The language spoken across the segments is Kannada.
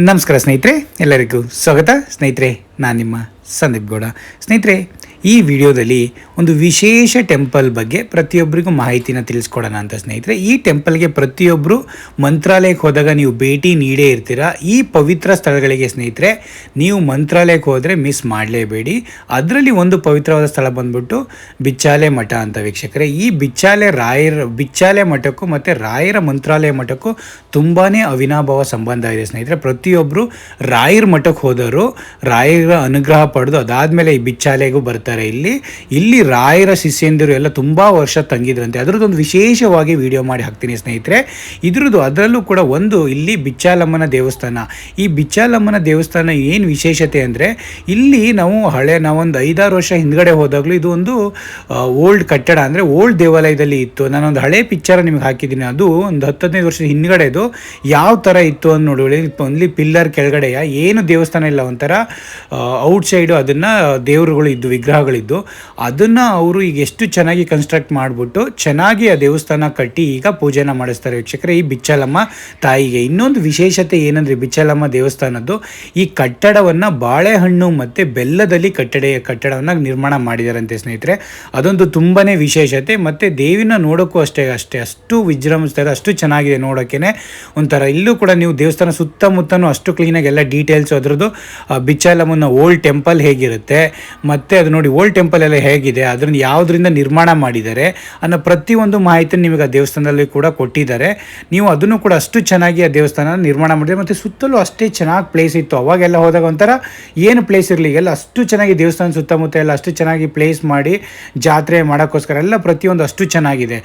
ನಮಸ್ಕಾರ ಸ್ನೇಹಿತರೆ, ಎಲ್ಲರಿಗೂ ಸ್ವಾಗತ. ಸ್ನೇಹಿತರೆ, ನಾನು ನಿಮ್ಮ ಸಂದೀಪ್ ಗೌಡ. ಸ್ನೇಹಿತರೆ, ಈ ವಿಡಿಯೋದಲ್ಲಿ ಒಂದು ವಿಶೇಷ ಟೆಂಪಲ್ ಬಗ್ಗೆ ಪ್ರತಿಯೊಬ್ಬರಿಗೂ ಮಾಹಿತಿನ ತಿಳಿಸ್ಕೊಡೋಣ ಅಂತ. ಸ್ನೇಹಿತರೆ, ಈ ಟೆಂಪಲ್ಗೆ ಪ್ರತಿಯೊಬ್ಬರು ಮಂತ್ರಾಲಯಕ್ಕೆ ಹೋದಾಗ ನೀವು ಭೇಟಿ ನೀಡೇ ಇರ್ತೀರ. ಈ ಪವಿತ್ರ ಸ್ಥಳಗಳಿಗೆ ಸ್ನೇಹಿತರೆ, ನೀವು ಮಂತ್ರಾಲಯಕ್ಕೆ ಹೋದರೆ ಮಿಸ್ ಮಾಡಲೇಬೇಡಿ. ಅದರಲ್ಲಿ ಒಂದು ಪವಿತ್ರವಾದ ಸ್ಥಳ ಬಂದ್ಬಿಟ್ಟು ಬಿಚ್ಚಾಲೆ ಮಠ ಅಂತ ವೀಕ್ಷಕರೇ. ಈ ಬಿಚ್ಚಾಲೆ ಮಠಕ್ಕೂ ಮತ್ತು ರಾಯರ ಮಂತ್ರಾಲಯ ಮಠಕ್ಕೂ ತುಂಬಾ ಅವಿನಾಭಾವ ಸಂಬಂಧ ಇದೆ ಸ್ನೇಹಿತರೆ. ಪ್ರತಿಯೊಬ್ಬರು ರಾಯರ ಮಠಕ್ಕೆ ಹೋದರು ರಾಯರ ಅನುಗ್ರಹ ಪಡೆದು ಅದಾದಮೇಲೆ ಈ ಬಿಚ್ಚಾಲೆಗೂ ಬರ್ತಾರೆ. ಇಲ್ಲಿ ರಾಯರ ಶಿಷ್ಯಂದಿರು ಎಲ್ಲ ತುಂಬ ವರ್ಷ ತಂಗಿದ್ರಂತೆ. ಅದರದ್ದೊಂದು ವಿಶೇಷವಾಗಿ ವಿಡಿಯೋ ಮಾಡಿ ಹಾಕ್ತೀನಿ ಸ್ನೇಹಿತರೆ. ಅದರಲ್ಲೂ ಕೂಡ ಒಂದು ಇಲ್ಲಿ ಬಿಚ್ಚಾಲಮ್ಮನ ದೇವಸ್ಥಾನ. ಈ ಬಿಚ್ಚಾಲಮ್ಮನ ದೇವಸ್ಥಾನ ಏನು ವಿಶೇಷತೆ ಅಂದರೆ, ಇಲ್ಲಿ ನಾವೊಂದು 5-6 ವರ್ಷ ಹಿಂದ್ಗಡೆ ಹೋದಾಗಲೂ ಇದು ಒಂದು ಓಲ್ಡ್ ಕಟ್ಟಡ, ಅಂದರೆ ಓಲ್ಡ್ ದೇವಾಲಯದಲ್ಲಿ ಇತ್ತು. ನಾನೊಂದು ಹಳೆ ಪಿಕ್ಚರ್ ನಿಮ್ಗೆ ಹಾಕಿದ್ದೀನಿ. ಅದು ಒಂದು 10-15 ವರ್ಷದ ಹಿಂದ್ಗಡೆದು ಯಾವ ಥರ ಇತ್ತು ಅಂತ ನೋಡಿ. ಓನ್ಲಿ ಪಿಲ್ಲರ್ ಕೆಳಗಡೆಯ ಏನು ದೇವಸ್ಥಾನ ಇಲ್ಲ, ಒಂಥರ ಔಟ್ಸೈಡು ಅದನ್ನು ದೇವರುಗಳು ಇದ್ದು, ವಿಗ್ರಹಗಳಿದ್ದು, ಅದನ್ನು ಅವರು ಈಗ ಎಷ್ಟು ಚೆನ್ನಾಗಿ ಕನ್ಸ್ಟ್ರಕ್ಟ್ ಮಾಡಿಬಿಟ್ಟು ಚೆನ್ನಾಗಿ ಆ ದೇವಸ್ಥಾನ ಕಟ್ಟಿ ಈಗ ಪೂಜೆನ ಮಾಡಿಸ್ತಾರೆ ವೀಕ್ಷಕರೇ, ಈ ಬಿಚ್ಚಾಲಮ್ಮ ತಾಯಿಗೆ. ಇನ್ನೊಂದು ವಿಶೇಷತೆ ಏನಂದರೆ, ಬಿಚ್ಚಾಲಮ್ಮ ದೇವಸ್ಥಾನದ್ದು ಈ ಕಟ್ಟಡವನ್ನು ಬಾಳೆಹಣ್ಣು ಮತ್ತು ಬೆಲ್ಲದಲ್ಲಿ ಕಟ್ಟಡವನ್ನು ನಿರ್ಮಾಣ ಮಾಡಿದಾರಂತೆ ಸ್ನೇಹಿತರೆ. ಅದೊಂದು ತುಂಬಾ ವಿಶೇಷತೆ. ಮತ್ತು ದೇವಿನ ನೋಡೋಕ್ಕೂ ಅಷ್ಟು ವಿಜೃಂಭಿಸ್ತಾರೆ, ಅಷ್ಟು ಚೆನ್ನಾಗಿದೆ ನೋಡೋಕ್ಕೇ. ಒಂಥರ ಇಲ್ಲೂ ಕೂಡ ನೀವು ದೇವಸ್ಥಾನ ಸುತ್ತಮುತ್ತನೂ ಅಷ್ಟು ಕ್ಲೀನಾಗಿ ಎಲ್ಲ ಡೀಟೇಲ್ಸು, ಅದರದ್ದು ಬಿಚ್ಚಾಲಮ್ಮನ ಓಲ್ಡ್ ಟೆಂಪಲ್ ಹೇಗಿರುತ್ತೆ, ಮತ್ತು ಅದು ನೋಡಿ ಓಲ್ಡ್ ಟೆಂಪಲ್ ಎಲ್ಲ ಹೇಗಿದೆ, ಅದನ್ನು ಯಾವುದರಿಂದ ನಿರ್ಮಾಣ ಮಾಡಿದ್ದಾರೆ ಅನ್ನೋ ಪ್ರತಿಯೊಂದು ಮಾಹಿತಿ ನಿಮಗೆ ಆ ದೇವಸ್ಥಾನದಲ್ಲಿ ಕೂಡ ಕೊಟ್ಟಿದ್ದಾರೆ. ನೀವು ಅದನ್ನು ಕೂಡ ಅಷ್ಟು ಚೆನ್ನಾಗಿ ಆ ದೇವಸ್ಥಾನ ನಿರ್ಮಾಣ ಮಾಡಿದ್ದಾರೆ. ಮತ್ತು ಸುತ್ತಲೂ ಅಷ್ಟೇ ಚೆನ್ನಾಗಿ ಪ್ಲೇಸ್ ಇತ್ತು. ಅವಾಗೆಲ್ಲ ಹೋದಾಗ ಒಂಥರ ಏನು ಪ್ಲೇಸ್ ಇರಲಿ, ಎಲ್ಲ ಅಷ್ಟು ಚೆನ್ನಾಗಿ ದೇವಸ್ಥಾನ ಸುತ್ತಮುತ್ತ ಎಲ್ಲ ಅಷ್ಟು ಚೆನ್ನಾಗಿ ಪ್ಲೇಸ್ ಮಾಡಿ ಜಾತ್ರೆ ಮಾಡೋಕ್ಕೋಸ್ಕರ ಎಲ್ಲ ಪ್ರತಿಯೊಂದು ಅಷ್ಟು ಚೆನ್ನಾಗಿದೆ.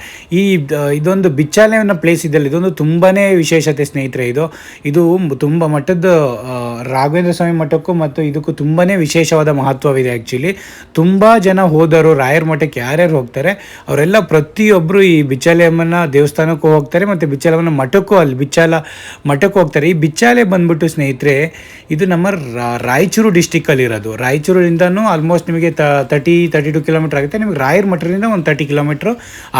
ಇದೊಂದು ಬಿಚ್ಚಾಲೆಯನ್ನ ಪ್ಲೇಸ್ ಇದೆಯಲ್ಲ, ಇದೊಂದು ತುಂಬಾ ವಿಶೇಷತೆ ಸ್ನೇಹಿತರೆ. ಇದು ತುಂಬ ಮಠದ ರಾಘವೇಂದ್ರ ಸ್ವಾಮಿ ಮಠಕ್ಕೂ ಮತ್ತು ಇದಕ್ಕೂ ತುಂಬಾ ವಿಶೇಷವಾದ ಮಹತ್ವವಿದೆ. ಆ್ಯಕ್ಚುಲಿ ತುಂಬ ಜನ ಹೋದರು ರಾಯರ ಮಠಕ್ಕೆ. ಯಾರ್ಯಾರು ಹೋಗ್ತಾರೆ ಅವರೆಲ್ಲ ಪ್ರತಿಯೊಬ್ಬರು ಈ ಬಿಚ್ಚಾಲೆಯಮ್ಮನ ದೇವಸ್ಥಾನಕ್ಕೂ ಹೋಗ್ತಾರೆ ಮತ್ತು ಬಿಚ್ಚಾಲಮ್ಮನ ಮಠಕ್ಕೂ, ಮಠಕ್ಕೂ ಹೋಗ್ತಾರೆ. ಈ ಬಿಚ್ಚಾಲೆ ಬಂದ್ಬಿಟ್ಟು ಸ್ನೇಹಿತರೆ, ಇದು ನಮ್ಮ ರಾಯಚೂರು ಡಿಸ್ಟಿಕ್ಕಲ್ಲಿ ಇರೋದು. ರಾಯಚೂರಿಂದನೂ ಆಲ್ಮೋಸ್ಟ್ ನಿಮಗೆ 30-32 ಕಿಲೋಮೀಟ್ರ್ ಆಗುತ್ತೆ. ನಿಮಗೆ ರಾಯರ ಮಠದಿಂದ ಒಂದು 30 ಕಿಲೋಮೀಟ್ರು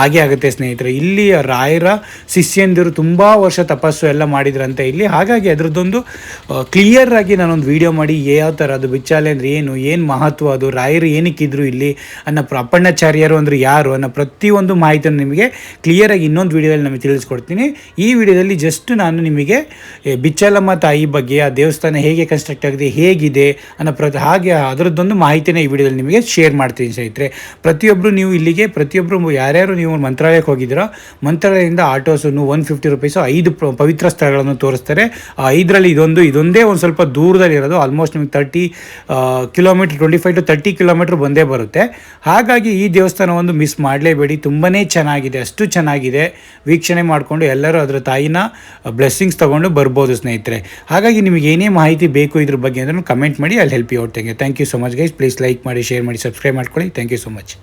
ಆಗೇ ಆಗುತ್ತೆ ಸ್ನೇಹಿತರೆ. ಇಲ್ಲಿ ರಾಯರ ಶಿಷ್ಯಂದಿರು ತುಂಬ ವರ್ಷ ತಪಸ್ಸು ಎಲ್ಲ ಮಾಡಿದ್ರಂತೆ ಇಲ್ಲಿ. ಹಾಗಾಗಿ ಅದರದ್ದೊಂದು ಕ್ಲಿಯರ್ ಆಗಿ ನಾನೊಂದು ವಿಡಿಯೋ ಮಾಡಿ ಯಾವ ಥರ ಅದು ಬಿಚ್ಚಾಲೆ ಅಂದರೆ ಏನು ಮಹತ್ವ, ಅದು ರಾಯರು ಏನಕ್ಕಿದ್ರು ಇಲ್ಲಿ ಅನ್ನೋ, ಅಪ್ಪಣ್ಣಾಚಾರ್ಯರು ಅಂದರೆ ಯಾರು ಅನ್ನೋ ಪ್ರತಿಯೊಂದು ಮಾಹಿತಿಯನ್ನು ನಿಮಗೆ ಕ್ಲಿಯರಾಗಿ ಇನ್ನೊಂದು ವಿಡಿಯೋದಲ್ಲಿ ನಮಗೆ ತಿಳಿಸ್ಕೊಡ್ತೀನಿ. ಈ ವಿಡಿಯೋದಲ್ಲಿ ಜಸ್ಟ್ ನಾನು ನಿಮಗೆ ಬಿಚ್ಚಾಲಮ್ಮ ತಾಯಿ ಬಗ್ಗೆ, ಆ ದೇವಸ್ಥಾನ ಹೇಗೆ ಕನ್ಸ್ಟ್ರಕ್ಟ್ ಆಗಿದೆ, ಹೇಗಿದೆ ಅನ್ನೋ ಹಾಗೆ ಅದರದ್ದೊಂದು ಮಾಹಿತಿನ ಈ ವಿಡಿಯೋದಲ್ಲಿ ನಿಮಗೆ ಶೇರ್ ಮಾಡ್ತೀನಿ ಸ್ನೇಹಿತರೆ. ಪ್ರತಿಯೊಬ್ಬರು ಯಾರ್ಯಾರು ನೀವು ಮಂತ್ರಾಲಯಕ್ಕೆ ಹೋಗಿದ್ದೀರೋ, ಮಂತ್ರಾಲಯದಿಂದ ಆಟೋಸು 150 ರೂಪೀಸು 5 ಪವಿತ್ರ ಸ್ಥಳಗಳನ್ನು ತೋರಿಸ್ತಾರೆ. 5ರಲ್ಲಿ ಇದೊಂದೇ ಒಂದು ಸ್ವಲ್ಪ ದೂರದಲ್ಲಿ ಇರೋದು. ಆಲ್ಮೋಸ್ಟ್ ನಿಮಗೆ 30 ಕಿಲೋಮೀಟ್ರ್, 25-30 ಕಿಲೋಮೀಟ್ರ್ ಬಂದೇ ಬರುತ್ತೆ. ಹಾಗಾಗಿ ಈ ದೇವಸ್ಥಾನವನ್ನು ಮಿಸ್ ಮಾಡಲೇಬೇಡಿ. ತುಂಬಾ ಚೆನ್ನಾಗಿದೆ, ಅಷ್ಟು ಚೆನ್ನಾಗಿದೆ. ವೀಕ್ಷಣೆ ಮಾಡಿಕೊಂಡು ಎಲ್ಲರೂ ಅದರ ತಾಯಿನ ಬ್ಲೆಸ್ಸಿಂಗ್ಸ್ ತೊಗೊಂಡು ಬರ್ಬೋದು ಸ್ನೇಹಿತರೆ. ಹಾಗಾಗಿ ನಿಮಗೆ ಏನೇ ಮಾಹಿತಿ ಬೇಕು ಇದ್ರ ಬಗ್ಗೆ ಅಂದರೆ ಕಮೆಂಟ್ ಮಾಡಿ, ಅಲ್ಲಿ help you out. Thank you so much guys. Please like ಮಾಡಿ, ಶೇರ್ ಮಾಡಿ, ಸಬ್ಸ್ಕ್ರೈಬ್ ಮಾಡ್ಕೊಳ್ಳಿ. ಥ್ಯಾಂಕ್ ಯು ಸೊ ಮಚ್.